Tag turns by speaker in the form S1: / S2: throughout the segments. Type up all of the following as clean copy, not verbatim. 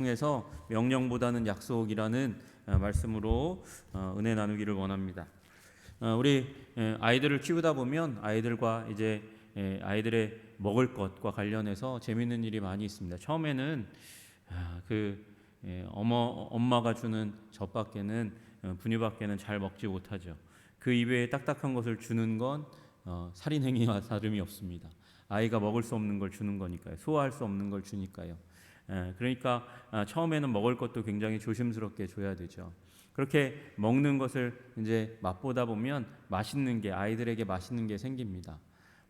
S1: 통해서 명령보다는 약속이라는 말씀으로 은혜 나누기를 원합니다. 우리 아이들을 키우다 보면 아이들과 이제 아이들의 먹을 것과 관련해서 재미있는 일이 많이 있습니다. 처음에는 엄마가 주는 젖밖에는 분유밖에는 잘 먹지 못하죠. 그 입에 딱딱한 것을 주는 건 살인행위와 다름이 없습니다. 아이가 먹을 수 없는 걸 주는 거니까요. 소화할 수 없는 걸 주니까요. 그러니까 처음에는 먹을 것도 굉장히 조심스럽게 줘야 되죠. 그렇게 먹는 것을 이제 맛보다 보면 맛있는 게 아이들에게 맛있는 게 생깁니다.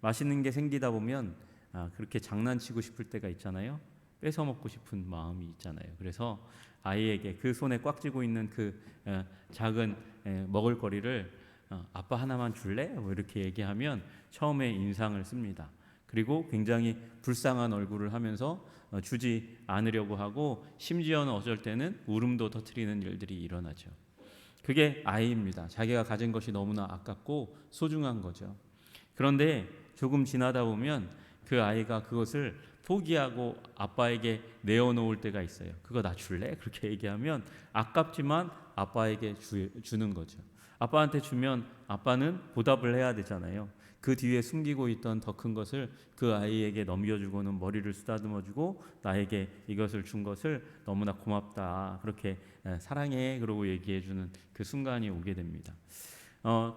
S1: 맛있는 게 생기다 보면 그렇게 장난치고 싶을 때가 있잖아요. 뺏어 먹고 싶은 마음이 있잖아요. 그래서 아이에게 그 손에 꽉 쥐고 있는 그 작은 먹을거리를 아빠 하나만 줄래? 뭐 이렇게 얘기하면 처음에 인상을 씁니다. 그리고 굉장히 불쌍한 얼굴을 하면서 주지 않으려고 하고 심지어는 어쩔 때는 울음도 터뜨리는 일들이 일어나죠. 그게 아이입니다. 자기가 가진 것이 너무나 아깝고 소중한 거죠. 그런데 조금 지나다 보면 그 아이가 그것을 포기하고 아빠에게 내어놓을 때가 있어요. 그거 나 줄래? 그렇게 얘기하면 아깝지만 아빠에게 주는 거죠. 아빠한테 주면 아빠는 보답을 해야 되잖아요. 그 뒤에 숨기고 있던 더 큰 것을 그 아이에게 넘겨주고는 머리를 쓰다듬어주고 나에게 이것을 준 것을 너무나 고맙다, 그렇게 사랑해, 그러고 얘기해주는 그 순간이 오게 됩니다.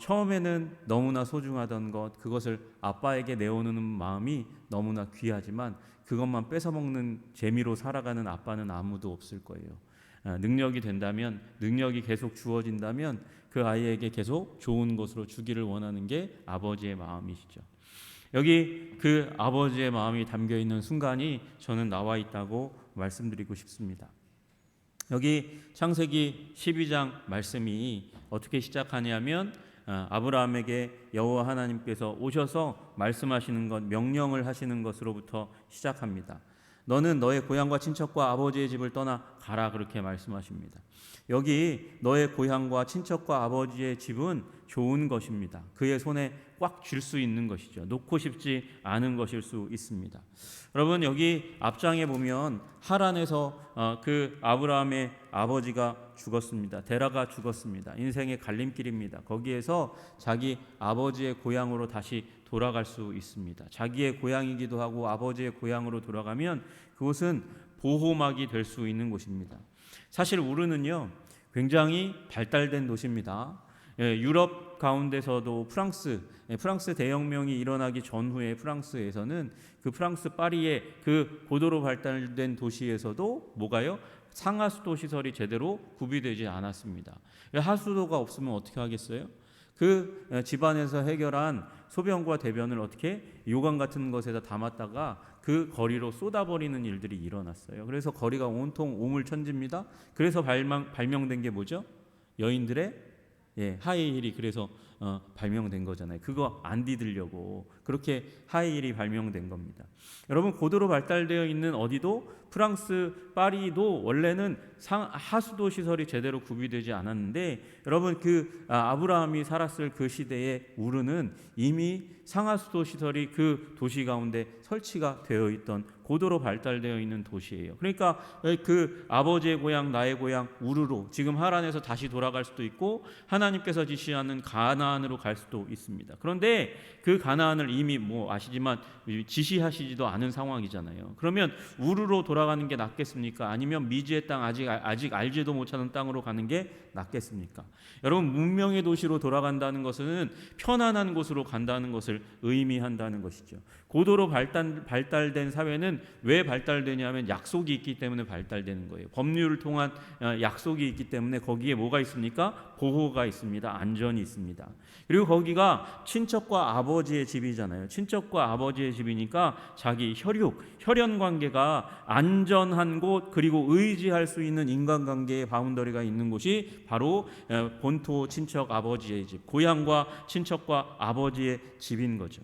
S1: 처음에는 너무나 소중하던 것, 그것을 아빠에게 내어놓는 마음이 너무나 귀하지만 그것만 뺏어먹는 재미로 살아가는 아빠는 아무도 없을 거예요. 능력이 된다면, 능력이 계속 주어진다면 그 아이에게 계속 좋은 것으로 주기를 원하는 게 아버지의 마음이시죠. 여기 그 아버지의 마음이 담겨 있는 순간이 저는 나와 있다고 말씀드리고 싶습니다. 여기 창세기 12장 말씀이 어떻게 시작하냐면 아브라함에게 여호와 하나님께서 오셔서 말씀하시는 것, 명령을 하시는 것으로부터 시작합니다. 너는 너의 고향과 친척과 아버지의 집을 떠나 가라, 그렇게 말씀하십니다. 여기 너의 고향과 친척과 아버지의 집은 좋은 것입니다. 그의 손에 꽉 쥘 수 있는 것이죠. 놓고 싶지 않은 것일 수 있습니다. 여러분, 여기 앞장에 보면 하란에서 그 아브라함의 아버지가 죽었습니다. 데라가 죽었습니다. 인생의 갈림길입니다. 거기에서 자기 아버지의 고향으로 다시 돌아갈 수 있습니다. 자기의 고향이기도 하고 아버지의 고향으로 돌아가면 그곳은 보호막이 될 수 있는 곳입니다. 사실 우르는요, 굉장히 발달된 도시입니다. 유럽 가운데서도 프랑스 대혁명이 일어나기 전후에 프랑스에서는 그 프랑스 파리의 그 고도로 발달된 도시에서도 뭐가요? 상하수도 시설이 제대로 구비되지 않았습니다. 하수도가 없으면 어떻게 하겠어요? 그 집안에서 해결한 소변과 대변을 어떻게 요강 같은 것에다 담았다가 그 거리로 쏟아버리는 일들이 일어났어요. 그래서 거리가 온통 오물천지입니다. 그래서 발명된 게 뭐죠? 여인들의 하이힐이 그래서 발명된 거잖아요. 그거 안 디디려고 그렇게 하이힐이 발명된 겁니다. 여러분, 고도로 발달되어 있는 어디도 프랑스 파리도 원래는 하수도 시설이 제대로 구비되지 않았는데, 여러분 그 아브라함이 살았을 그 시대에 우르는 이미 상하수도 시설이 그 도시 가운데 설치가 되어 있던 고도로 발달되어 있는 도시예요. 그러니까 그 아버지의 고향, 나의 고향 우르로 지금 하란에서 다시 돌아갈 수도 있고 하나님께서 지시하는 가나안으로 갈 수도 있습니다. 그런데 그 가나안을 이미 아시지만 지시하시지도 않은 상황이잖아요. 그러면 우르로 돌아가는 게 낫겠습니까? 아니면 미지의 땅, 아직 알지도 못하는 땅으로 가는 게 낫겠습니까? 여러분, 문명의 도시로 돌아간다는 것은 편안한 곳으로 간다는 것을 의미한다는 것이죠. 고도로 발달된 사회는 왜 발달되냐면 약속이 있기 때문에 발달되는 거예요. 법률을 통한 약속이 있기 때문에 거기에 뭐가 있습니까? 보호가 있습니다. 안전이 있습니다. 그리고 거기가 친척과 아버지의 집이잖아요. 친척과 아버지의 집이니까 자기 혈연 관계가 안전한 곳, 그리고 의지할 수 있는 인간관계의 바운더리가 있는 곳이 바로 본토 친척 아버지의 집, 고향과 친척과 아버지의 집인 거죠.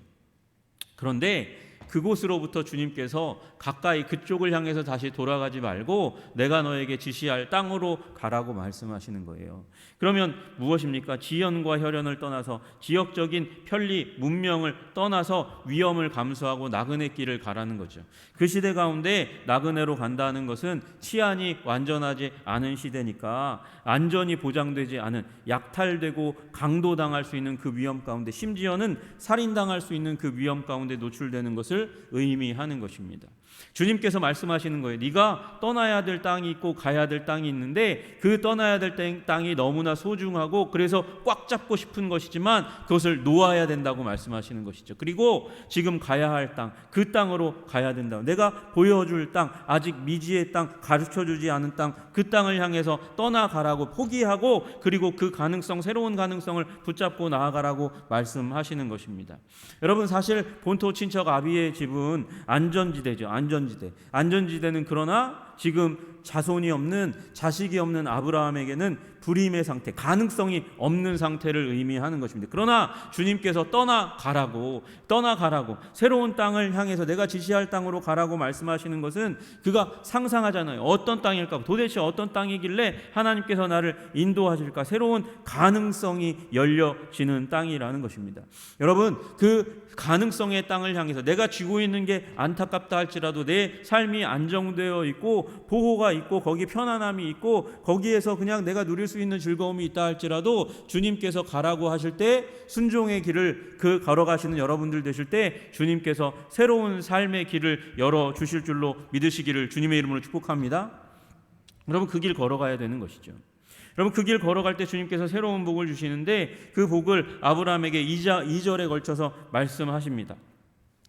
S1: 그런데 그곳으로부터 주님께서 가까이 그쪽을 향해서 다시 돌아가지 말고 내가 너에게 지시할 땅으로 가라고 말씀하시는 거예요. 그러면 무엇입니까? 지연과 혈연을 떠나서 지역적인 편리, 문명을 떠나서 위험을 감수하고 나그네 길을 가라는 거죠. 그 시대 가운데 나그네로 간다는 것은 치안이 완전하지 않은 시대니까 안전이 보장되지 않은, 약탈되고 강도당할 수 있는 그 위험 가운데, 심지어는 살인당할 수 있는 그 위험 가운데 노출되는 것을 의미하는 것입니다. 주님께서 말씀하시는 거예요. 네가 떠나야 될 땅이 있고 가야 될 땅이 있는데 그 떠나야 될 땅이 너무나 소중하고 그래서 꽉 잡고 싶은 것이지만 그것을 놓아야 된다고 말씀하시는 것이죠. 그리고 지금 가야 할 땅, 그 땅으로 가야 된다. 내가 보여줄 땅, 아직 미지의 땅, 가르쳐주지 않은 땅, 그 땅을 향해서 떠나가라고, 포기하고 그리고 그 가능성, 새로운 가능성을 붙잡고 나아가라고 말씀하시는 것입니다. 여러분, 사실 본토 친척 아비의 집은 안전지대죠. 안전지대는 그러나 지금 자손이 없는, 자식이 없는 아브라함에게는 불임의 상태, 가능성이 없는 상태를 의미하는 것입니다. 그러나 주님께서 떠나가라고 새로운 땅을 향해서 내가 지시할 땅으로 가라고 말씀하시는 것은 그가 상상하잖아요. 어떤 땅일까? 도대체 어떤 땅이길래 하나님께서 나를 인도하실까? 새로운 가능성이 열려지는 땅이라는 것입니다. 여러분, 그 가능성의 땅을 향해서 내가 쥐고 있는 게 안타깝다 할지라도 내 삶이 안정되어 있고 보호가 있고 거기 편안함이 있고 거기에서 그냥 내가 누릴 수 있는 즐거움이 있다 할지라도 주님께서 가라고 하실 때 순종의 길을 걸어가시는 여러분들 되실 때 주님께서 새로운 삶의 길을 열어주실 줄로 믿으시기를 주님의 이름으로 축복합니다. 여러분, 그 길 걸어가야 되는 것이죠. 여러분, 그 길 걸어갈 때 주님께서 새로운 복을 주시는데 그 복을 아브라함에게 2절에 걸쳐서 말씀하십니다.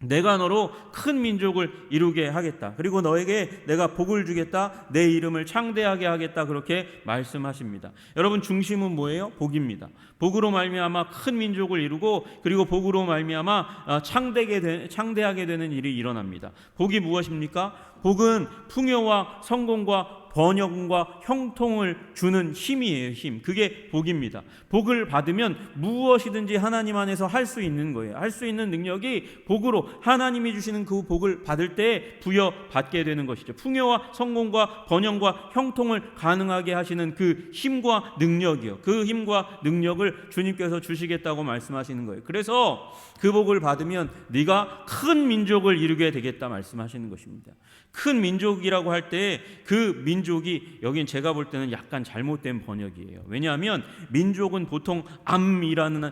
S1: 내가 너로 큰 민족을 이루게 하겠다. 그리고 너에게 내가 복을 주겠다. 내 이름을 창대하게 하겠다. 그렇게 말씀하십니다. 여러분, 중심은 뭐예요? 복입니다. 복으로 말미암아 큰 민족을 이루고 그리고 복으로 말미암아 창대하게 되는 일이 일어납니다. 복이 무엇입니까? 복은 풍요와 성공과 번영과 형통을 주는 힘이에요. 힘. 그게 복입니다. 복을 받으면 무엇이든지 하나님 안에서 할 수 있는 거예요. 할 수 있는 능력이 복으로 하나님이 주시는 그 복을 받을 때 부여받게 되는 것이죠. 풍요와 성공과 번영과 형통을 가능하게 하시는 그 힘과 능력이요. 그 힘과 능력을 주님께서 주시겠다고 말씀하시는 거예요. 그래서 그 복을 받으면 네가 큰 민족을 이루게 되겠다 말씀하시는 것입니다. 큰 민족이라고 할 때 그 민족이, 여긴 제가 볼 때는 약간 잘못된 번역이에요. 왜냐하면 민족은 보통 암이라는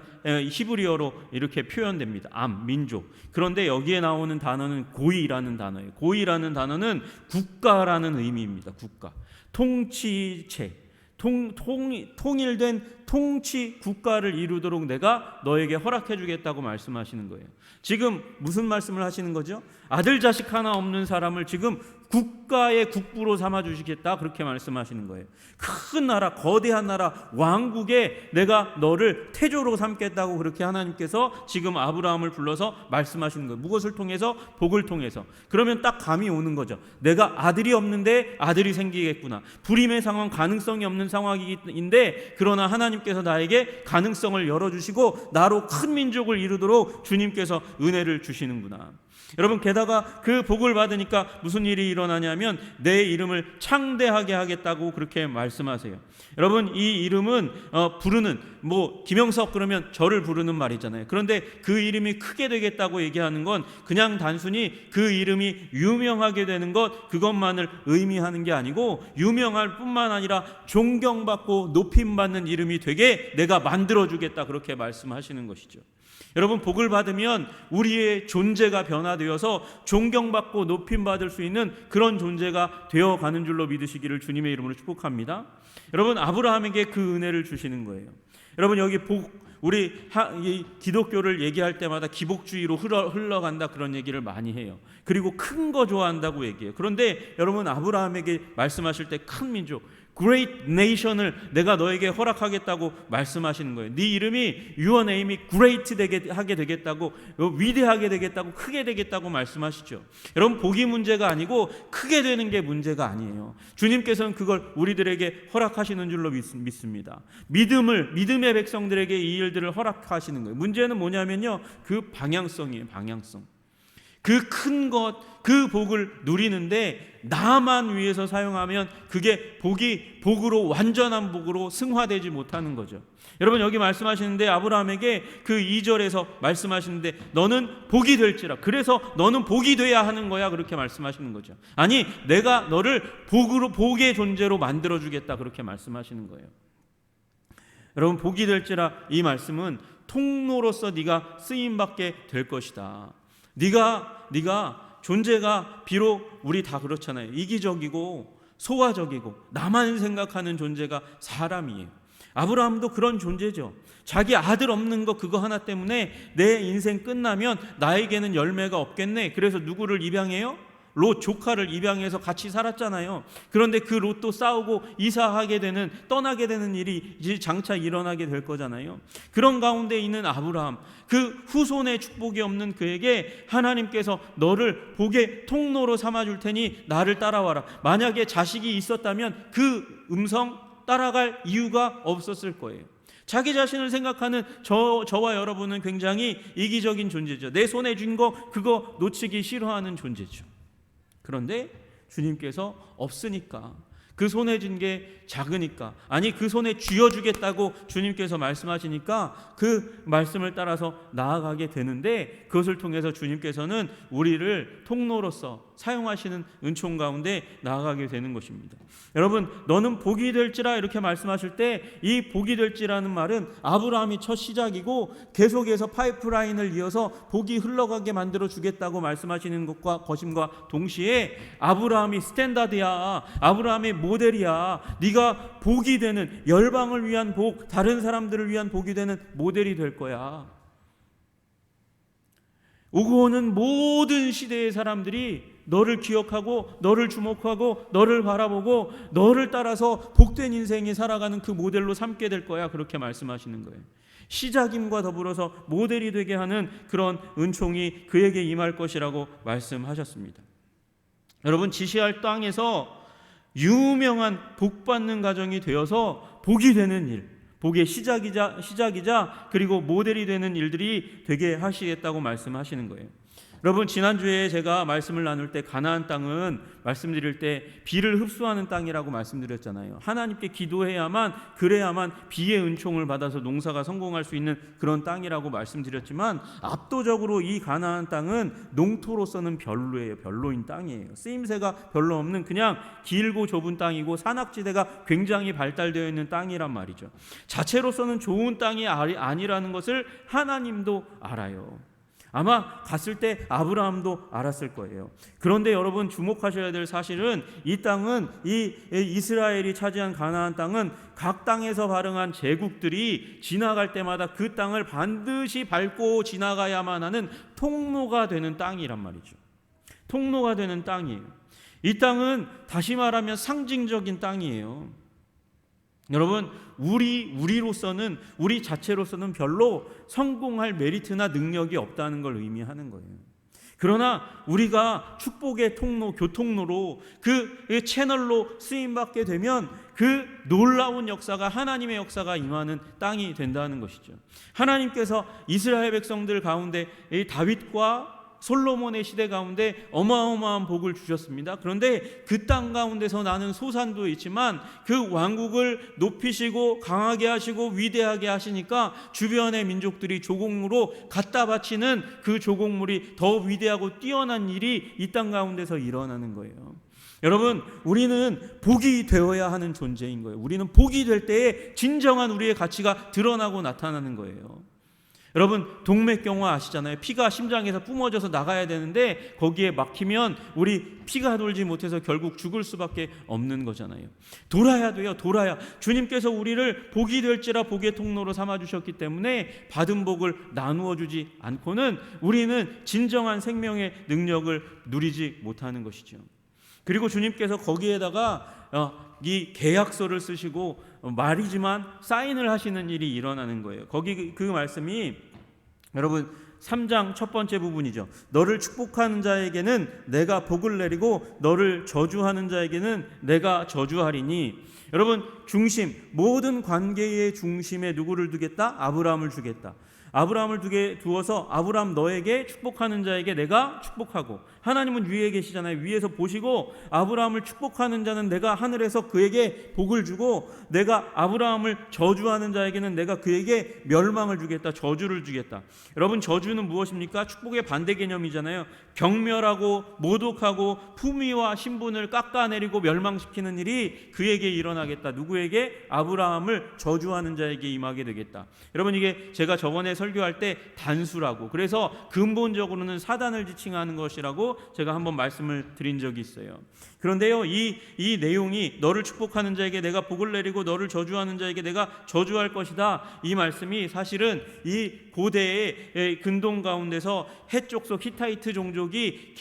S1: 히브리어로 이렇게 표현됩니다. 암, 민족. 그런데 여기에 나오는 단어는 고이라는 단어예요. 고이라는 단어는 국가라는 의미입니다. 국가. 통치체. 통일된 통치 국가를 이루도록 내가 너에게 허락해 주겠다고 말씀하시는 거예요. 지금 무슨 말씀을 하시는 거죠? 아들 자식 하나 없는 사람을 지금 국가의 국부로 삼아 주시겠다, 그렇게 말씀하시는 거예요. 큰 나라, 거대한 나라, 왕국에 내가 너를 태조로 삼겠다고 그렇게 하나님께서 지금 아브라함을 불러서 말씀하시는 거예요. 무엇을 통해서? 복을 통해서. 그러면 딱 감이 오는 거죠. 내가 아들이 없는데 아들이 생기겠구나. 불임의 상황, 가능성이 없는 상황인데 그러나 하나님께서 나에게 가능성을 열어주시고 나로 큰 민족을 이루도록 주님께서 은혜를 주시는구나. 여러분, 게다가 그 복을 받으니까 무슨 일이 일어나냐면 내 이름을 창대하게 하겠다고 그렇게 말씀하세요. 여러분, 이 이름은 부르는, 김영석 그러면 저를 부르는 말이잖아요. 그런데 그 이름이 크게 되겠다고 얘기하는 건 그냥 단순히 그 이름이 유명하게 되는 것, 그것만을 의미하는 게 아니고 유명할 뿐만 아니라 존경받고 높임받는 이름이 되게 내가 만들어주겠다, 그렇게 말씀하시는 것이죠. 여러분, 복을 받으면 우리의 존재가 변화되어서 존경받고 높임받을 수 있는 그런 존재가 되어가는 줄로 믿으시기를 주님의 이름으로 축복합니다. 여러분, 아브라함에게 그 은혜를 주시는 거예요. 여러분, 여기 우리 기독교를 얘기할 때마다 기복주의로 흘러간다, 그런 얘기를 많이 해요. 그리고 큰 거 좋아한다고 얘기해요. 그런데 여러분, 아브라함에게 말씀하실 때 큰 민족, Great Nation을 내가 너에게 허락하겠다고 말씀하시는 거예요. 네 이름이, Your name이 Great 하게 되겠다고, 위대하게 되겠다고, 크게 되겠다고 말씀하시죠. 여러분, 복이 문제가 아니고 크게 되는 게 문제가 아니에요. 주님께서는 그걸 우리들에게 허락하시는 줄로 믿습니다. 믿음의 백성들에게 이 일들을 허락하시는 거예요. 문제는 뭐냐면요, 그 방향성이에요. 방향성. 그 큰 것, 그 복을 누리는데 나만 위해서 사용하면 그게 복으로, 완전한 복으로 승화되지 못하는 거죠. 여러분, 여기 말씀하시는데 아브라함에게 그 2절에서 말씀하시는데 너는 복이 될지라, 그래서 너는 복이 돼야 하는 거야, 그렇게 말씀하시는 거죠. 아니, 내가 너를 복의 존재로 만들어주겠다, 그렇게 말씀하시는 거예요. 여러분, 복이 될지라, 이 말씀은 통로로서 네가 쓰임받게 될 것이다. 네가 존재가 비록 우리 다 그렇잖아요. 이기적이고 소화적이고 나만 생각하는 존재가 사람이에요. 아브라함도 그런 존재죠. 자기 아들 없는 거 그거 하나 때문에 내 인생 끝나면 나에게는 열매가 없겠네. 그래서 누구를 입양해요? 롯 조카를 입양해서 같이 살았잖아요. 그런데 그 롯도 싸우고 이사하게 되는, 떠나게 되는 일이 이제 장차 일어나게 될 거잖아요. 그런 가운데 있는 아브라함, 그 후손의 축복이 없는 그에게 하나님께서 너를 복의 통로로 삼아줄 테니 나를 따라와라. 만약에 자식이 있었다면 그 음성 따라갈 이유가 없었을 거예요. 자기 자신을 생각하는 저와 여러분은 굉장히 이기적인 존재죠. 내 손에 쥔 거 그거 놓치기 싫어하는 존재죠. 그런데 주님께서 없으니까, 그 손에 쥔 게 작으니까, 아니 그 손에 쥐어주겠다고 주님께서 말씀하시니까 그 말씀을 따라서 나아가게 되는데, 그것을 통해서 주님께서는 우리를 통로로서 사용하시는 은총 가운데 나아가게 되는 것입니다. 여러분, 너는 복이 될지라 이렇게 말씀하실 때 이 복이 될지라는 말은 아브라함이 첫 시작이고 계속해서 파이프라인을 이어서 복이 흘러가게 만들어 주겠다고 말씀하시는 것과 동시에 아브라함이 스탠다드야, 아브라함의 모델이야, 네가 복이 되는, 열방을 위한 복, 다른 사람들을 위한 복이 되는 모델이 될 거야. 오고 오는 모든 시대의 사람들이 너를 기억하고 너를 주목하고 너를 바라보고 너를 따라서 복된 인생이 살아가는 그 모델로 삼게 될 거야, 그렇게 말씀하시는 거예요. 시작임과 더불어서 모델이 되게 하는 그런 은총이 그에게 임할 것이라고 말씀하셨습니다. 여러분, 지시할 땅에서 유명한 복받는 가정이 되어서 복이 되는 일, 복의 시작이자 그리고 모델이 되는 일들이 되게 하시겠다고 말씀하시는 거예요. 여러분, 지난주에 제가 말씀을 나눌 때 가나안 땅은 말씀드릴 때 비를 흡수하는 땅이라고 말씀드렸잖아요. 하나님께 기도해야만, 그래야만 비의 은총을 받아서 농사가 성공할 수 있는 그런 땅이라고 말씀드렸지만, 압도적으로 이 가나안 땅은 농토로서는 별로예요. 별로인 땅이에요. 쓰임새가 별로 없는 그냥 길고 좁은 땅이고 산악지대가 굉장히 발달되어 있는 땅이란 말이죠. 자체로서는 좋은 땅이 아니라는 것을 하나님도 알아요. 아마 갔을 때 아브라함도 알았을 거예요. 그런데 여러분, 주목하셔야 될 사실은 이 땅은, 이 이스라엘이 차지한 가나안 땅은 각 땅에서 발흥한 제국들이 지나갈 때마다 그 땅을 반드시 밟고 지나가야만 하는 통로가 되는 땅이란 말이죠. 통로가 되는 땅이에요. 이 땅은 다시 말하면 상징적인 땅이에요. 여러분, 우리로서는, 우리 자체로서는 별로 성공할 메리트나 능력이 없다는 걸 의미하는 거예요. 그러나 우리가 축복의 통로, 교통로로 그 채널로 쓰임받게 되면 그 놀라운 역사가, 하나님의 역사가 임하는 땅이 된다는 것이죠. 하나님께서 이스라엘 백성들 가운데 이 다윗과 솔로몬의 시대 가운데 어마어마한 복을 주셨습니다. 그런데 그 땅 가운데서 나는 소산도 있지만 그 왕국을 높이시고 강하게 하시고 위대하게 하시니까 주변의 민족들이 조공으로 갖다 바치는 그 조공물이 더 위대하고 뛰어난 일이 이 땅 가운데서 일어나는 거예요. 여러분, 우리는 복이 되어야 하는 존재인 거예요. 우리는 복이 될 때에 진정한 우리의 가치가 드러나고 나타나는 거예요. 여러분, 동맥경화 아시잖아요. 피가 심장에서 뿜어져서 나가야 되는데 거기에 막히면 우리 피가 돌지 못해서 결국 죽을 수밖에 없는 거잖아요. 돌아야 돼요. 돌아야. 주님께서 우리를 복이 될지라 복의 통로로 삼아주셨기 때문에 받은 복을 나누어 주지 않고는 우리는 진정한 생명의 능력을 누리지 못하는 것이죠. 그리고 주님께서 거기에다가 이 계약서를 쓰시고 말이지만 사인을 하시는 일이 일어나는 거예요. 거기 그 말씀이 여러분 3장 첫 번째 부분이죠. 너를 축복하는 자에게는 내가 복을 내리고 너를 저주하는 자에게는 내가 저주하리니. 여러분, 중심, 모든 관계의 중심에 누구를 두겠다? 아브라함을 주겠다. 아브라함을 두어서 아브라함 너에게 축복하는 자에게 내가 축복하고, 하나님은 위에 계시잖아요. 위에서 보시고 아브라함을 축복하는 자는 내가 하늘에서 그에게 복을 주고, 내가 아브라함을 저주하는 자에게는 내가 그에게 멸망을 주겠다, 저주를 주겠다. 여러분, 저주는 무엇입니까? 축복의 반대 개념이잖아요. 경멸하고 모독하고 품위와 신분을 깎아내리고 멸망시키는 일이 그에게 일어나겠다. 누구에게? 아브라함을 저주하는 자에게 임하게 되겠다. 여러분, 이게 제가 저번에 설교할 때 단수라고, 그래서 근본적으로는 사단을 지칭하는 것이라고 제가 한번 말씀을 드린 적이 있어요. 그런데요, 이 내용이 너를 축복하는 자에게 내가 복을 내리고 너를 저주하는 자에게 내가 저주할 것이다, 이 말씀이 사실은 이 고대의 근동 가운데서 해족속 히타이트 종족이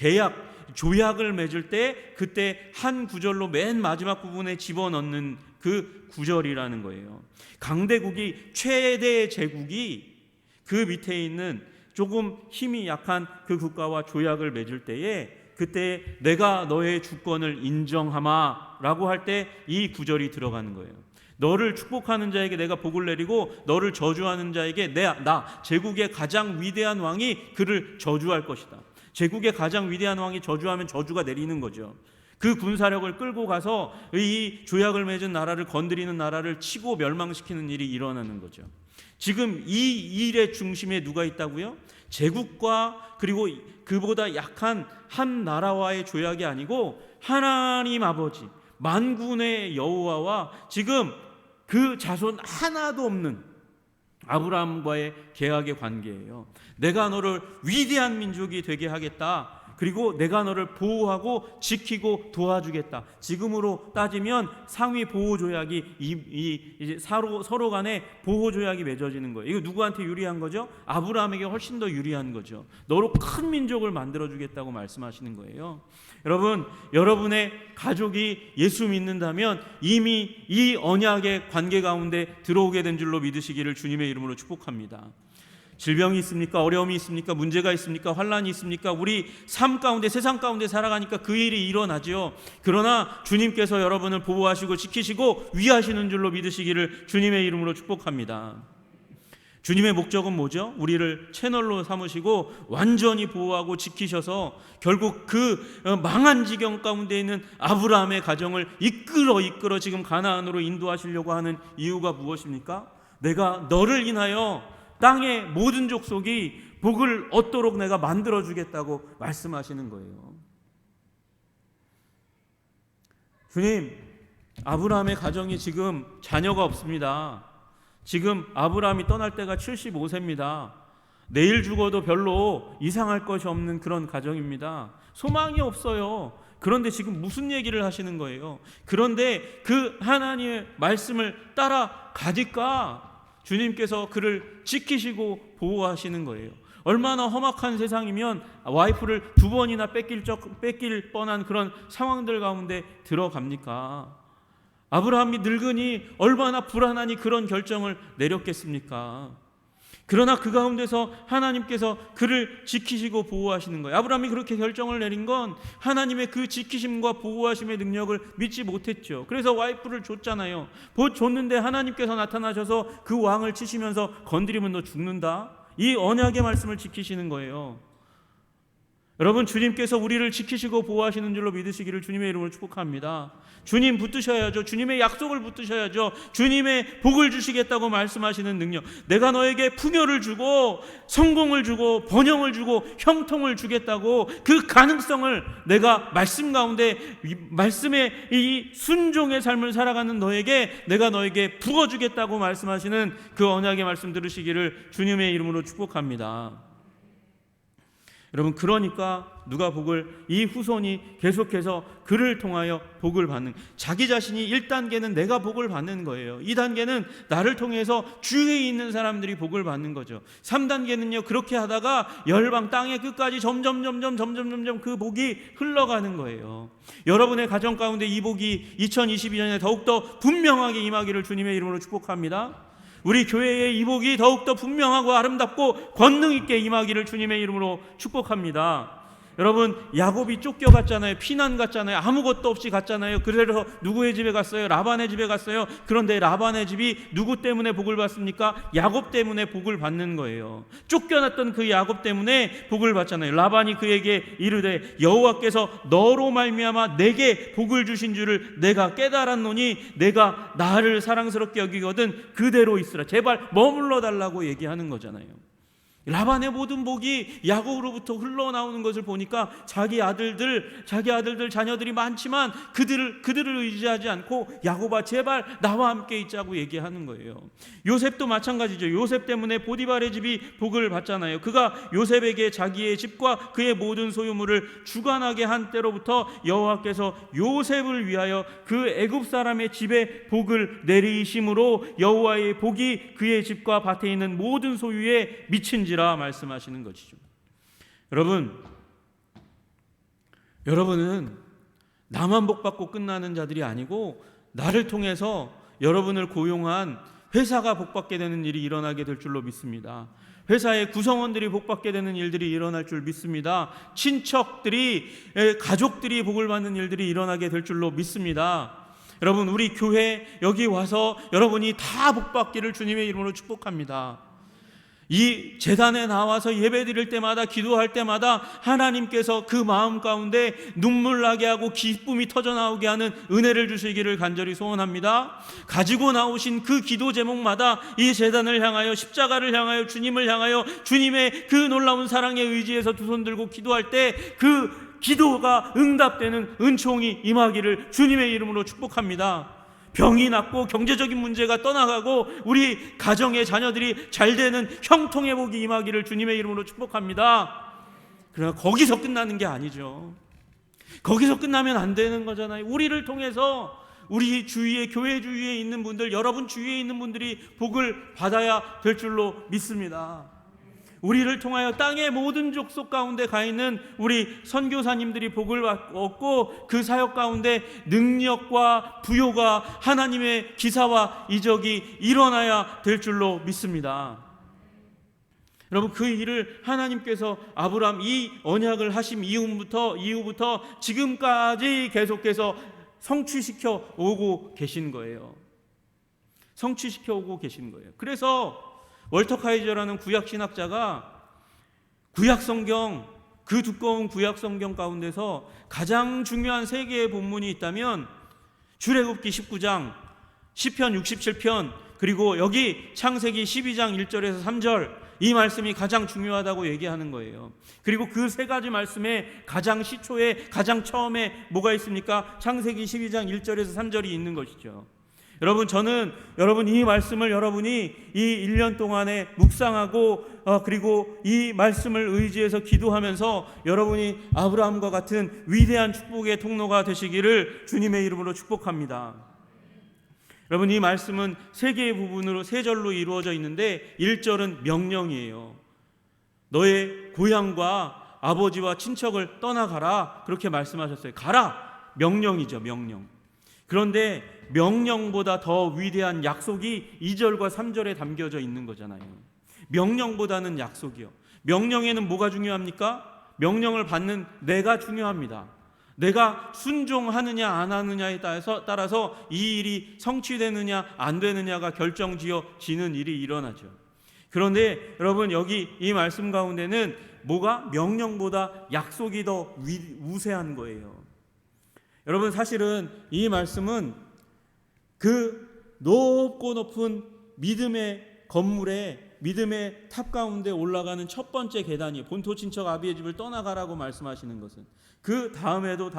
S1: 조약을 맺을 때 그때 한 구절로 맨 마지막 부분에 집어넣는 그 구절이라는 거예요. 강대국이, 최대 제국이 그 밑에 있는 조금 힘이 약한 그 국가와 조약을 맺을 때에, 그때 내가 너의 주권을 인정하마 라고 할 때 이 구절이 들어가는 거예요. 너를 축복하는 자에게 내가 복을 내리고 너를 저주하는 자에게 나 제국의 가장 위대한 왕이 그를 저주할 것이다. 제국의 가장 위대한 왕이 저주하면 저주가 내리는 거죠. 그 군사력을 끌고 가서 이 조약을 맺은 나라를, 건드리는 나라를 치고 멸망시키는 일이 일어나는 거죠. 지금 이 일의 중심에 누가 있다고요? 제국과 그리고 그보다 약한 한 나라와의 조약이 아니고 하나님 아버지 만군의 여호와와 지금 그 자손 하나도 없는 아브라함과의 계약의 관계예요. 내가 너를 위대한 민족이 되게 하겠다. 그리고 내가 너를 보호하고 지키고 도와주겠다. 지금으로 따지면 상위 보호 조약이 이제 서로 간에 보호 조약이 맺어지는 거예요. 이거 누구한테 유리한 거죠? 아브라함에게 훨씬 더 유리한 거죠. 너로 큰 민족을 만들어 주겠다고 말씀하시는 거예요. 여러분, 여러분의 가족이 예수 믿는다면 이미 이 언약의 관계 가운데 들어오게 된 줄로 믿으시기를 주님의 이름으로 축복합니다. 질병이 있습니까? 어려움이 있습니까? 문제가 있습니까? 환난이 있습니까? 우리 삶 가운데, 세상 가운데 살아가니까 그 일이 일어나죠. 그러나 주님께서 여러분을 보호하시고 지키시고 위하시는 줄로 믿으시기를 주님의 이름으로 축복합니다. 주님의 목적은 뭐죠? 우리를 채널로 삼으시고 완전히 보호하고 지키셔서 결국 그 망한 지경 가운데 있는 아브라함의 가정을 이끌어 지금 가나안으로 인도하시려고 하는 이유가 무엇입니까? 내가 너를 인하여 땅의 모든 족속이 복을 얻도록 내가 만들어주겠다고 말씀하시는 거예요. 주님, 아브라함의 가정이 지금 자녀가 없습니다. 지금 아브라함이 떠날 때가 75세입니다. 내일 죽어도 별로 이상할 것이 없는 그런 가정입니다. 소망이 없어요. 그런데 지금 무슨 얘기를 하시는 거예요? 그런데 그 하나님의 말씀을 따라가니까 주님께서 그를 지키시고 보호하시는 거예요. 얼마나 험악한 세상이면 와이프를 2번이나 뺏길 뻔한 그런 상황들 가운데 들어갑니까? 아브라함이 늙으니 얼마나 불안하니 그런 결정을 내렸겠습니까? 그러나 그 가운데서 하나님께서 그를 지키시고 보호하시는 거예요. 아브라함이 그렇게 결정을 내린 건 하나님의 그 지키심과 보호하심의 능력을 믿지 못했죠. 그래서 와이프를 줬잖아요. 줬는데 하나님께서 나타나셔서 그 왕을 치시면서 건드리면 너 죽는다. 이 언약의 말씀을 지키시는 거예요. 여러분, 주님께서 우리를 지키시고 보호하시는 줄로 믿으시기를 주님의 이름으로 축복합니다. 주님 붙드셔야죠. 주님의 약속을 붙드셔야죠. 주님의 복을 주시겠다고 말씀하시는 능력, 내가 너에게 풍요를 주고 성공을 주고 번영을 주고 형통을 주겠다고 그 가능성을 내가 말씀 가운데, 말씀의 이 순종의 삶을 살아가는 너에게 내가 너에게 부어주겠다고 말씀하시는 그 언약의 말씀 들으시기를 주님의 이름으로 축복합니다. 여러분, 그러니까 누가복을 이 후손이 계속해서 그를 통하여 복을 받는, 자기 자신이 1단계는 내가 복을 받는 거예요. 2단계는 나를 통해서 주위에 있는 사람들이 복을 받는 거죠. 3단계는요, 그렇게 하다가 열방 땅의 끝까지 점점 그 복이 흘러가는 거예요. 여러분의 가정 가운데 이 복이 2022년에 더욱더 분명하게 임하기를 주님의 이름으로 축복합니다. 우리 교회의 이 복이 더욱더 분명하고 아름답고 권능 있게 임하기를 주님의 이름으로 축복합니다. 여러분 야곱이 쫓겨갔잖아요. 피난 갔잖아요. 아무것도 없이 갔잖아요. 그래서 누구의 집에 갔어요? 라반의 집에 갔어요. 그런데 라반의 집이 누구 때문에 복을 받습니까? 야곱 때문에 복을 받는 거예요. 쫓겨났던 그 야곱 때문에 복을 받잖아요. 라반이 그에게 이르되 여호와께서 너로 말미암아 내게 복을 주신 줄을 내가 깨달았노니 내가 나를 사랑스럽게 여기거든 그대로 있으라. 제발 머물러 달라고 얘기하는 거잖아요. 라반의 모든 복이 야곱으로부터 흘러나오는 것을 보니까 자기 아들들 자녀들이 많지만 그들을 의지하지 않고 야곱아 제발 나와 함께 있자고 얘기하는 거예요. 요셉도 마찬가지죠. 요셉 때문에 보디발의 집이 복을 받잖아요. 그가 요셉에게 자기의 집과 그의 모든 소유물을 주관하게 한 때로부터 여호와께서 요셉을 위하여 그 애굽 사람의 집에 복을 내리심으로 여호와의 복이 그의 집과 밭에 있는 모든 소유에 미친지라 말씀하시는 것이죠. 여러분은 나만 복받고 끝나는 자들이 아니고 나를 통해서 여러분을 고용한 회사가 복받게 되는 일이 일어나게 될 줄로 믿습니다. 회사의 구성원들이 복받게 되는 일들이 일어날 줄 믿습니다. 가족들이 복을 받는 일들이 일어나게 될 줄로 믿습니다. 여러분 우리 교회 여기 와서 여러분이 다 복받기를 주님의 이름으로 축복합니다. 이 제단에 나와서 예배드릴 때마다 기도할 때마다 하나님께서 그 마음 가운데 눈물 나게 하고 기쁨이 터져나오게 하는 은혜를 주시기를 간절히 소원합니다. 가지고 나오신 그 기도 제목마다 이 제단을 향하여 십자가를 향하여 주님을 향하여 주님의 그 놀라운 사랑에 의지해서 두 손 들고 기도할 때 그 기도가 응답되는 은총이 임하기를 주님의 이름으로 축복합니다. 병이 낫고 경제적인 문제가 떠나가고 우리 가정의 자녀들이 잘 되는 형통의 복이 임하기를 주님의 이름으로 축복합니다. 그러나 거기서 끝나는 게 아니죠. 거기서 끝나면 안 되는 거잖아요. 우리를 통해서 우리 주위에 교회 주위에 있는 분들, 여러분 주위에 있는 분들이 복을 받아야 될 줄로 믿습니다. 우리를 통하여 땅의 모든 족속 가운데 가 있는 우리 선교사님들이 복을 얻고 그 사역 가운데 능력과 부요가 하나님의 기사와 이적이 일어나야 될 줄로 믿습니다. 여러분 그 일을 하나님께서 아브라함 이 언약을 하신 이후부터 지금까지 계속해서 성취시켜 오고 계신 거예요. 성취시켜 오고 계신 거예요. 그래서 월터 카이저라는 구약 신학자가 구약 성경, 그 두꺼운 구약 성경 가운데서 가장 중요한 세 개의 본문이 있다면 출애굽기 19장, 시편 67편, 그리고 여기 창세기 12장 1절에서 3절 이 말씀이 가장 중요하다고 얘기하는 거예요. 그리고 그 세 가지 말씀에 가장 시초에 가장 처음에 뭐가 있습니까? 창세기 12장 1절에서 3절이 있는 것이죠. 저는 이 말씀을 여러분이 이 1년 동안에 묵상하고 그리고 이 말씀을 의지해서 기도하면서 여러분이 아브라함과 같은 위대한 축복의 통로가 되시기를 주님의 이름으로 축복합니다. 여러분 이 말씀은 세 개의 부분으로 세 절로 이루어져 있는데 1절은 명령이에요. 너의 고향과 아버지와 친척을 떠나가라 그렇게 말씀하셨어요. 가라 명령이죠. 명령. 그런데 명령보다 더 위대한 약속이 2절과 3절에 담겨져 있는 거잖아요. 명령보다는 약속이요. 명령에는 뭐가 중요합니까? 명령을 받는 내가 중요합니다. 내가 순종하느냐 안 하느냐에 따라서 이 일이 성취되느냐 안 되느냐가 결정지어지는 일이 일어나죠. 그런데 여러분 여기 이 말씀 가운데는 뭐가 명령보다 약속이 더 우세한 거예요. 여러분 사실은 이 말씀은 그 높고 높은 믿음의 건물에 믿음의 탑 가운데 올라가는 첫 번째 계단이에요. 본토 친척 아비의 집을 떠나가라고 말씀하시는 것은 그 다음에도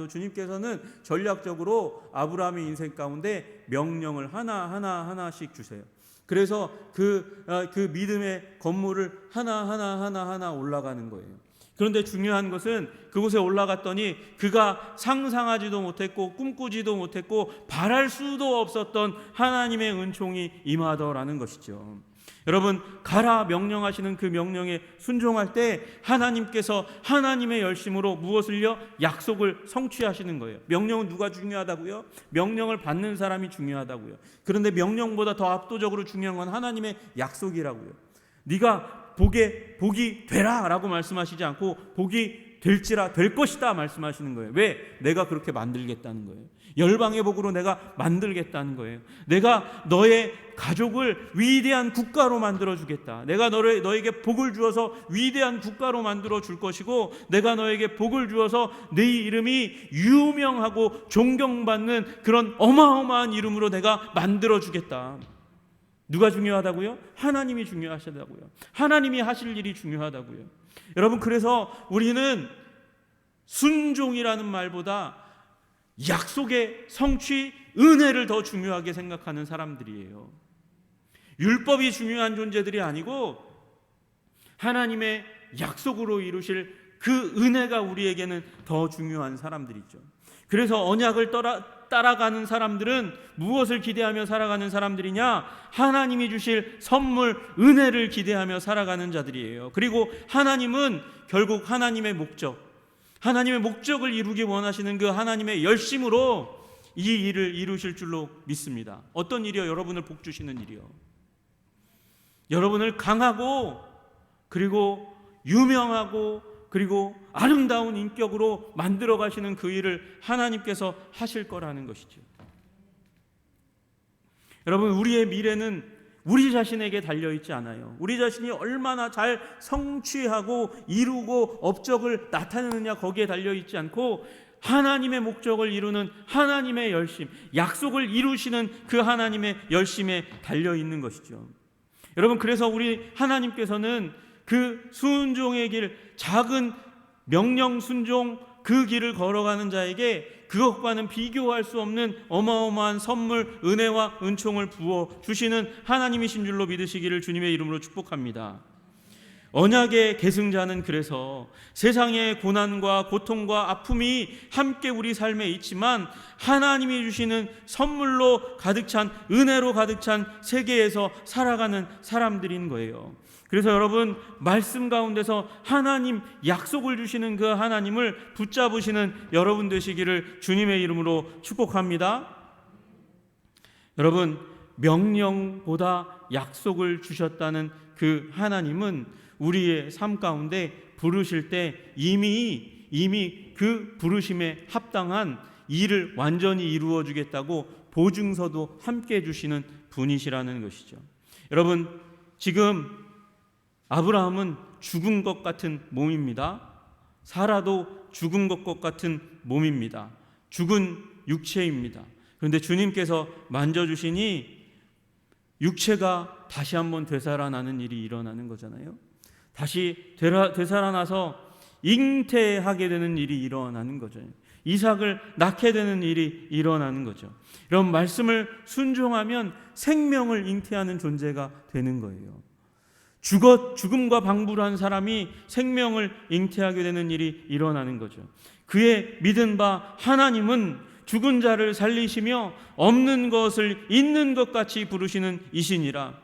S1: 주님께서는 전략적으로 아브라함의 인생 가운데 명령을 하나씩 주세요. 그래서 그 믿음의 건물을 하나 올라가는 거예요. 그런데 중요한 것은 그곳에 올라갔더니 그가 상상하지도 못했고 꿈꾸지도 못했고 바랄 수도 없었던 하나님의 은총이 임하더라는 것이죠. 여러분 가라 명령하시는 그 명령에 순종할 때 하나님께서 하나님의 열심으로 무엇을요? 약속을 성취하시는 거예요. 명령은 누가 중요하다고요? 명령을 받는 사람이 중요하다고요. 그런데 명령보다 더 압도적으로 중요한 건 하나님의 약속이라고요. 네가 복이 되라라고 말씀하시지 않고 복이 될지라 될 것이다 말씀하시는 거예요. 왜? 내가 그렇게 만들겠다는 거예요. 열방의 복으로 내가 만들겠다는 거예요. 내가 너의 가족을 위대한 국가로 만들어 주겠다. 내가 너에게 복을 주어서 위대한 국가로 만들어 줄 것이고, 내가 너에게 복을 주어서 네 이름이 유명하고 존경받는 그런 어마어마한 이름으로 내가 만들어 주겠다. 누가 중요하다고요? 하나님이 중요하시다고요. 하나님이 하실 일이 중요하다고요. 여러분, 그래서 우리는 순종이라는 말보다 약속의 성취, 은혜를 더 중요하게 생각하는 사람들이에요. 율법이 중요한 존재들이 아니고 하나님의 약속으로 이루실 그 은혜가 우리에게는 더 중요한 사람들이죠. 그래서 언약을 따라가는 사람들은 무엇을 기대하며 살아가는 사람들이냐? 하나님이 주실 선물, 은혜를 기대하며 살아가는 자들이에요. 그리고 하나님은 결국 하나님의 목적을 이루기 원하시는 그 하나님의 열심으로 이 일을 이루실 줄로 믿습니다. 어떤 일이요? 여러분을 복주시는 일이요. 여러분을 강하고 그리고 유명하고 그리고 아름다운 인격으로 만들어 가시는 그 일을 하나님께서 하실 거라는 것이죠. 여러분, 우리의 미래는 우리 자신에게 달려있지 않아요. 우리 자신이 얼마나 잘 성취하고 이루고 업적을 나타내느냐, 거기에 달려있지 않고 하나님의 목적을 이루는 하나님의 열심, 약속을 이루시는 그 하나님의 열심에 달려있는 것이죠. 여러분, 그래서 우리 하나님께서는 그 순종의 길, 작은 명령 순종, 그 길을 걸어가는 자에게 그것과는 비교할 수 없는 어마어마한 선물, 은혜와 은총을 부어 주시는 하나님이신 줄로 믿으시기를 주님의 이름으로 축복합니다. 언약의 계승자는 그래서 세상의 고난과 고통과 아픔이 함께 우리 삶에 있지만 하나님이 주시는 선물로 가득 찬, 은혜로 가득 찬 세계에서 살아가는 사람들인 거예요. 그래서 여러분, 말씀 가운데서 하나님 약속을 주시는 그 하나님을 붙잡으시는 여러분 되시기를 주님의 이름으로 축복합니다. 여러분, 명령보다 약속을 주셨다는 그 하나님은 우리의 삶 가운데 부르실 때 이미 그 부르심에 합당한 일을 완전히 이루어 주겠다고 보증서도 함께 주시는 분이시라는 것이죠. 여러분, 지금 아브라함은 죽은 것 같은 몸입니다. 사라도 죽은 것 같은 몸입니다. 죽은 육체입니다. 그런데 주님께서 만져주시니 육체가 다시 한번 되살아나는 일이 일어나는 거잖아요. 다시 되살아나서 잉태하게 되는 일이 일어나는 거죠. 이삭을 낳게 되는 일이 일어나는 거죠. 이런 말씀을 순종하면 생명을 잉태하는 존재가 되는 거예요. 죽음과 방불한 사람이 생명을 잉태하게 되는 일이 일어나는 거죠. 그의 믿은 바 하나님은 죽은 자를 살리시며 없는 것을 있는 것 같이 부르시는 이시니라.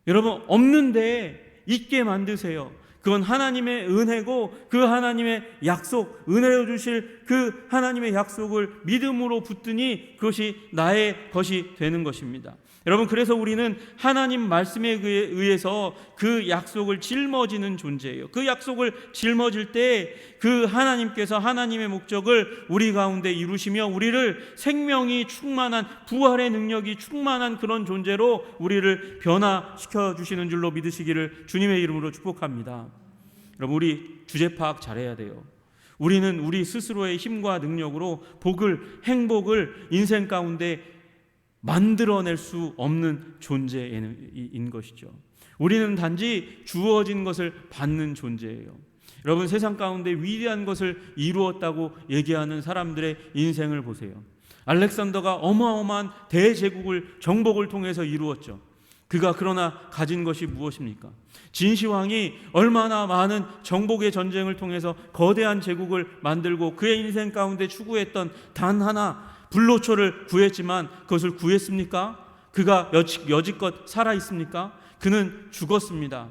S1: 여러분, 없는데 있게 만드세요. 그건 하나님의 은혜고 그 하나님의 약속, 은혜로 주실 그 하나님의 약속을 믿음으로 붙드니 그것이 나의 것이 되는 것입니다. 여러분, 그래서 우리는 하나님 말씀에 의해서 그 약속을 짊어지는 존재예요. 그 약속을 짊어질 때 그 하나님께서 하나님의 목적을 우리 가운데 이루시며 우리를 생명이 충만한, 부활의 능력이 충만한 그런 존재로 우리를 변화시켜 주시는 줄로 믿으시기를 주님의 이름으로 축복합니다. 여러분, 우리 주제 파악 잘해야 돼요. 우리는 우리 스스로의 힘과 능력으로 복을, 행복을 인생 가운데 만들어낼 수 없는 존재인 것이죠. 우리는 단지 주어진 것을 받는 존재예요. 여러분, 세상 가운데 위대한 것을 이루었다고 얘기하는 사람들의 인생을 보세요. 알렉산더가 어마어마한 대제국을, 정복을 통해서 이루었죠. 그가 그러나 가진 것이 무엇입니까? 진시황이 얼마나 많은 정복의 전쟁을 통해서 거대한 제국을 만들고 그의 인생 가운데 추구했던 단 하나, 불로초를 구했지만 그것을 구했습니까? 그가 여지껏 살아있습니까? 그는 죽었습니다.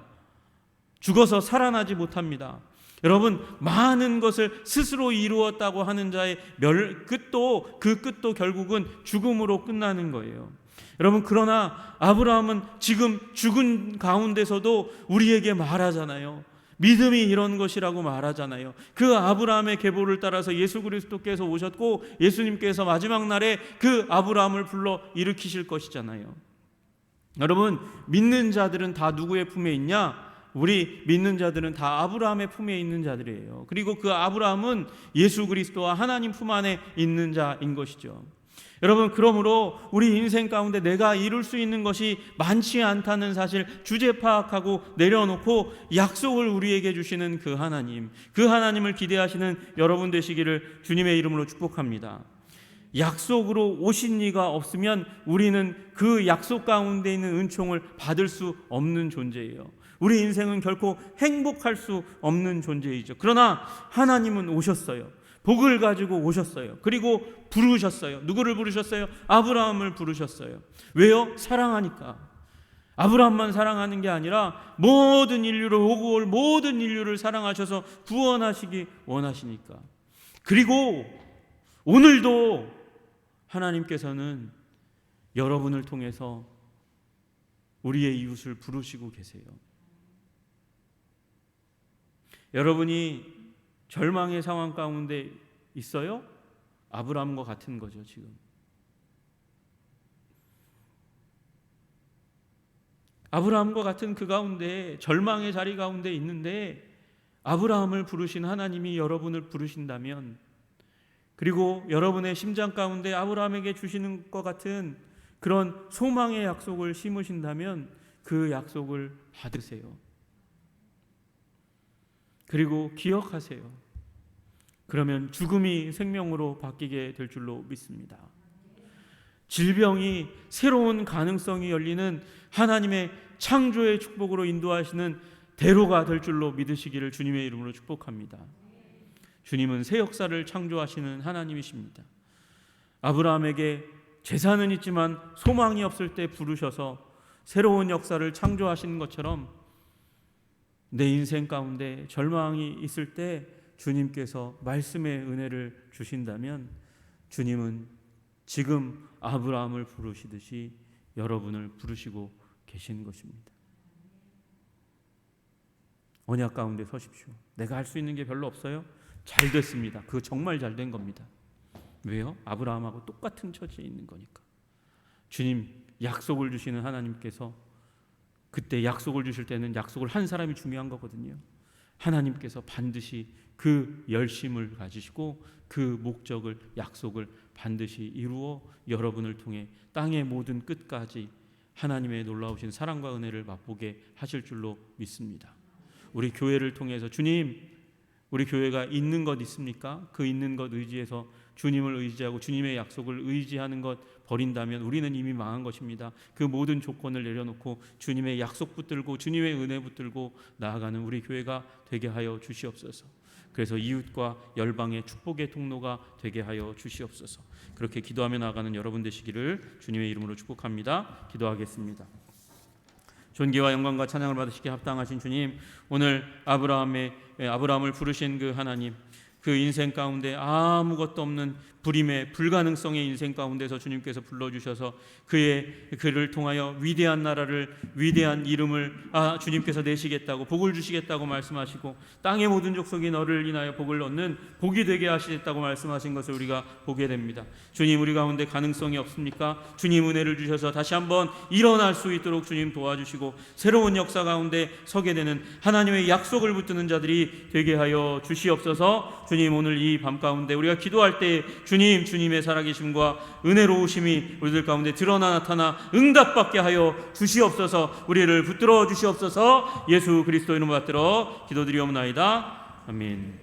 S1: 죽어서 살아나지 못합니다. 여러분, 많은 것을 스스로 이루었다고 하는 자의 그 끝도 결국은 죽음으로 끝나는 거예요. 여러분, 그러나 아브라함은 지금 죽은 가운데서도 우리에게 말하잖아요. 믿음이 이런 것이라고 말하잖아요. 그 아브라함의 계보를 따라서 예수 그리스도께서 오셨고 예수님께서 마지막 날에 그 아브라함을 불러 일으키실 것이잖아요. 여러분, 믿는 자들은 다 누구의 품에 있냐? 우리 믿는 자들은 다 아브라함의 품에 있는 자들이에요. 그리고 그 아브라함은 예수 그리스도와 하나님 품 안에 있는 자인 것이죠. 여러분, 그러므로 우리 인생 가운데 내가 이룰 수 있는 것이 많지 않다는 사실 주제 파악하고 내려놓고 약속을 우리에게 주시는 그 하나님을 기대하시는 여러분 되시기를 주님의 이름으로 축복합니다. 약속으로 오신 이가 없으면 우리는 그 약속 가운데 있는 은총을 받을 수 없는 존재예요. 우리 인생은 결코 행복할 수 없는 존재이죠. 그러나 하나님은 오셨어요. 복을 가지고 오셨어요. 그리고 부르셨어요. 누구를 부르셨어요? 아브라함을 부르셨어요. 왜요? 사랑하니까. 아브라함만 사랑하는 게 아니라 모든 인류를 오고 올 모든 인류를 사랑하셔서 구원하시기 원하시니까. 그리고 오늘도 하나님께서는 여러분을 통해서 우리의 이웃을 부르시고 계세요. 여러분이 절망의 상황 가운데 있어요? 아브라함과 같은 거죠, 지금. 아브라함과 같은 그 가운데, 절망의 자리 가운데 있는데 아브라함을 부르신 하나님이 여러분을 부르신다면, 그리고 여러분의 심장 가운데 아브라함에게 주시는 것 같은 그런 소망의 약속을 심으신다면 그 약속을 받으세요. 그리고 기억하세요. 그러면 죽음이 생명으로 바뀌게 될 줄로 믿습니다. 질병이 새로운 가능성이 열리는 하나님의 창조의 축복으로 인도하시는 대로가 될 줄로 믿으시기를 주님의 이름으로 축복합니다. 주님은 새 역사를 창조하시는 하나님이십니다. 아브라함에게 재산은 있지만 소망이 없을 때 부르셔서 새로운 역사를 창조하시는 것처럼 내 인생 가운데 절망이 있을 때 주님께서 말씀의 은혜를 주신다면 주님은 지금 아브라함을 부르시듯이 여러분을 부르시고 계신 것입니다. 언약 가운데 서십시오. 내가 할 수 있는 게 별로 없어요? 잘 됐습니다. 그거 정말 잘 된 겁니다. 왜요? 아브라함하고 똑같은 처지에 있는 거니까. 주님 약속을 주시는 하나님께서 그때 약속을 주실 때는 약속을 한 사람이 중요한 거거든요. 하나님께서 반드시 그 열심을 가지시고 그 목적을, 약속을 반드시 이루어 여러분을 통해 땅의 모든 끝까지 하나님의 놀라우신 사랑과 은혜를 맛보게 하실 줄로 믿습니다. 우리 교회를 통해서 주님, 우리 교회가 있는 것 있습니까? 그 있는 것 의지해서 주님을 의지하고 주님의 약속을 의지하는 것 버린다면 우리는 이미 망한 것입니다. 그 모든 조건을 내려놓고 주님의 약속 붙들고 주님의 은혜 붙들고 나아가는 우리 교회가 되게 하여 주시옵소서. 그래서 이웃과 열방의 축복의 통로가 되게 하여 주시옵소서. 그렇게 기도하며 나아가는 여러분 되시기를 주님의 이름으로 축복합니다. 기도하겠습니다. 존귀와 영광과 찬양을 받으시기에 합당하신 주님, 오늘 아브라함을 부르신 그 하나님, 그 인생 가운데 아무것도 없는 불임의 불가능성의 인생 가운데서 주님께서 불러주셔서 그를 통하여 위대한 나라를, 위대한 이름을 주님께서 내시겠다고, 복을 주시겠다고 말씀하시고 땅의 모든 족속이 너를 인하여 복을 얻는 복이 되게 하시겠다고 말씀하신 것을 우리가 보게 됩니다. 주님, 우리 가운데 가능성이 없습니까? 주님 은혜를 주셔서 다시 한번 일어날 수 있도록 주님 도와주시고 새로운 역사 가운데 서게 되는 하나님의 약속을 붙드는 자들이 되게 하여 주시옵소서. 주님, 오늘 이 밤 가운데 우리가 기도할 때 주님의 살아계심과 은혜로우심이 우리들 가운데 드러나 나타나 응답받게 하여 주시옵소서. 우리를 붙들어 주시옵소서. 예수 그리스도 이름으로 받들어 기도드리옵나이다. 아멘.